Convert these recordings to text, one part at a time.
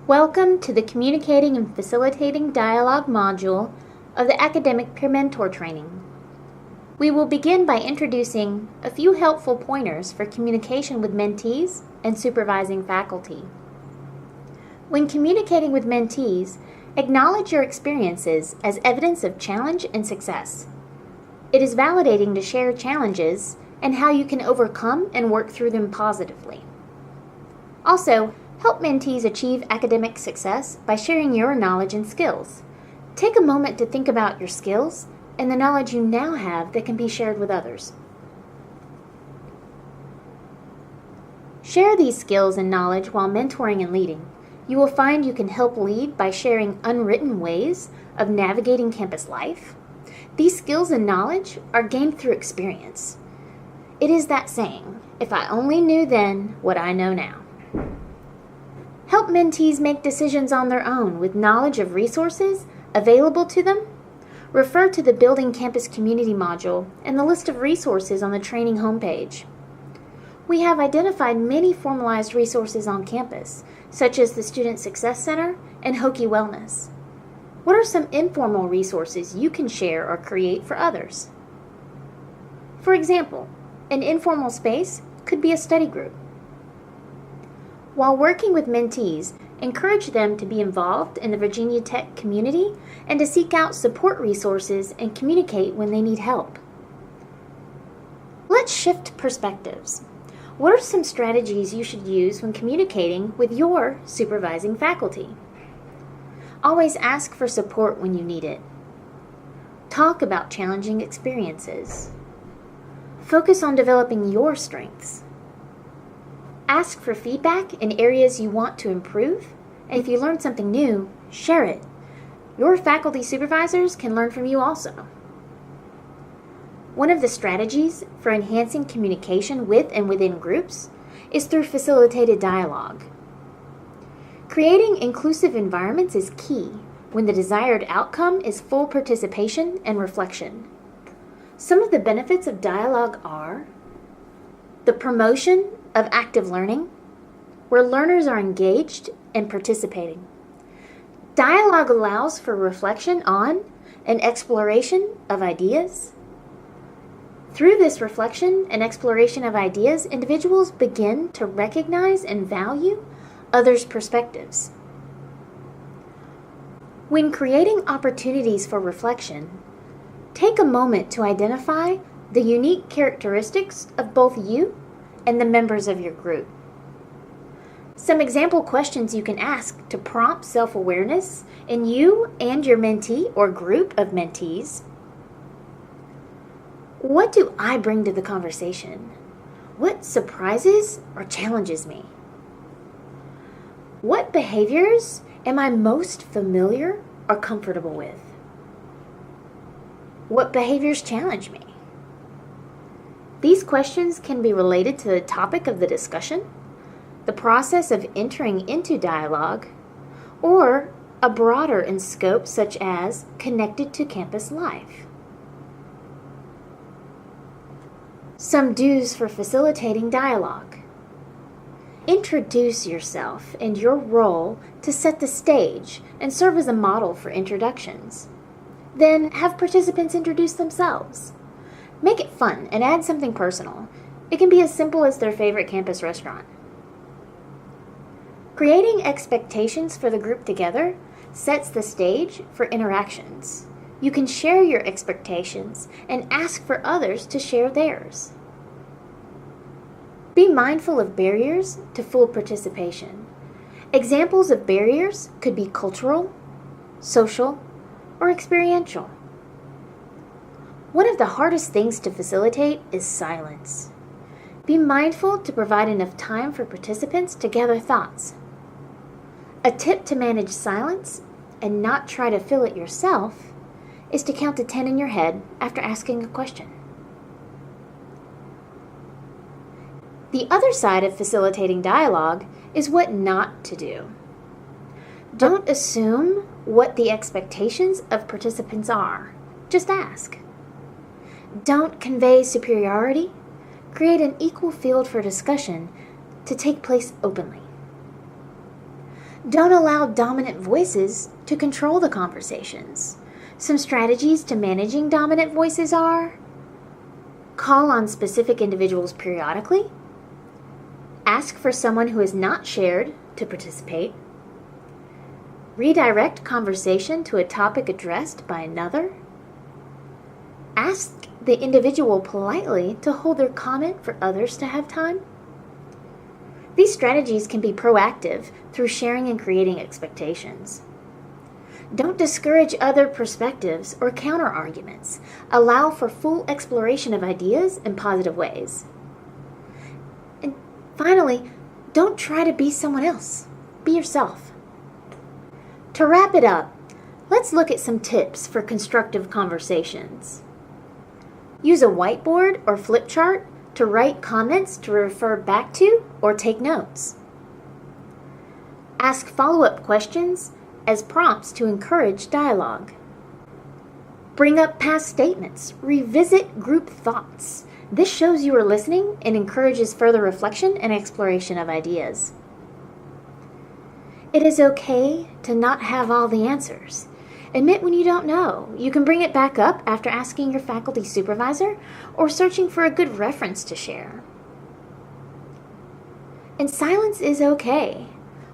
Welcome to the Communicating and Facilitating Dialogue module of the Academic Peer Mentor Training. We will begin by introducing a few helpful pointers for communication with mentees and supervising faculty. When communicating with mentees, acknowledge your experiences as evidence of challenge and success. It is validating to share challenges and how you can overcome and work through them positively. Also, help mentees achieve academic success by sharing your knowledge and skills. Take a moment to think about your skills and the knowledge you now have that can be shared with others. Share these skills and knowledge while mentoring and leading. You will find you can help lead by sharing unwritten ways of navigating campus life. These skills and knowledge are gained through experience. It is that saying, if I only knew then what I know now. Help mentees make decisions on their own with knowledge of resources available to them. Refer to the Building Campus Community module and the list of resources on the training homepage. We have identified many formalized resources on campus, such as the Student Success Center and Hokie Wellness. What are some informal resources you can share or create for others? For example, an informal space could be a study group. While working with mentees, encourage them to be involved in the Virginia Tech community and to seek out support resources and communicate when they need help. Let's shift perspectives. What are some strategies you should use when communicating with your supervising faculty? Always ask for support when you need it. Talk about challenging experiences. Focus on developing your strengths. Ask for feedback in areas you want to improve, and if you learn something new, share it. Your faculty supervisors can learn from you also. One of the strategies for enhancing communication with and within groups is through facilitated dialogue. Creating inclusive environments is key when the desired outcome is full participation and reflection. Some of the benefits of dialogue are the promotion of active learning, where learners are engaged and participating. Dialogue allows for reflection on and exploration of ideas. Through this reflection and exploration of ideas, individuals begin to recognize and value others' perspectives. When creating opportunities for reflection, take a moment to identify the unique characteristics of both you and the members of your group. Some example questions you can ask to prompt self-awareness in you and your mentee or group of mentees. What do I bring to the conversation? What surprises or challenges me? What behaviors am I most familiar or comfortable with? What behaviors challenge me? These questions can be related to the topic of the discussion, the process of entering into dialogue, or a broader in scope such as connected to campus life. Some do's for facilitating dialogue. Introduce yourself and your role to set the stage and serve as a model for introductions. Then have participants introduce themselves. Make it fun and add something personal. It can be as simple as their favorite campus restaurant. Creating expectations for the group together sets the stage for interactions. You can share your expectations and ask for others to share theirs. Be mindful of barriers to full participation. Examples of barriers could be cultural, social, or experiential. One of the hardest things to facilitate is silence. Be mindful to provide enough time for participants to gather thoughts. A tip to manage silence and not try to fill it yourself is to count to 10 in your head after asking a question. The other side of facilitating dialogue is what not to do. Don't assume what the expectations of participants are. Just ask. Don't convey superiority. Create an equal field for discussion to take place openly. Don't allow dominant voices to control the conversations. Some strategies to managing dominant voices are: call on specific individuals periodically, ask for someone who has not shared to participate, redirect conversation to a topic addressed by another, ask the individual politely to hold their comment for others to have time. These strategies can be proactive through sharing and creating expectations. Don't discourage other perspectives or counter-arguments. Allow for full exploration of ideas in positive ways. And finally, don't try to be someone else. Be yourself. To wrap it up, let's look at some tips for constructive conversations. Use a whiteboard or flip chart to write comments to refer back to or take notes. Ask follow-up questions as prompts to encourage dialogue. Bring up past statements. Revisit group thoughts. This shows you are listening and encourages further reflection and exploration of ideas. It is okay to not have all the answers. Admit when you don't know. You can bring it back up after asking your faculty supervisor or searching for a good reference to share. And silence is okay.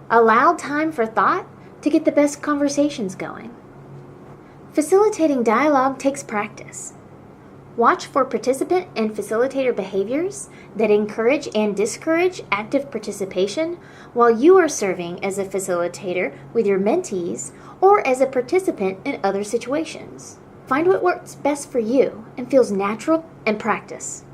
Allow time for thought to get the best conversations going. Facilitating dialogue takes practice. Watch for participant and facilitator behaviors that encourage and discourage active participation while you are serving as a facilitator with your mentees or as a participant in other situations. Find what works best for you and feels natural and practice.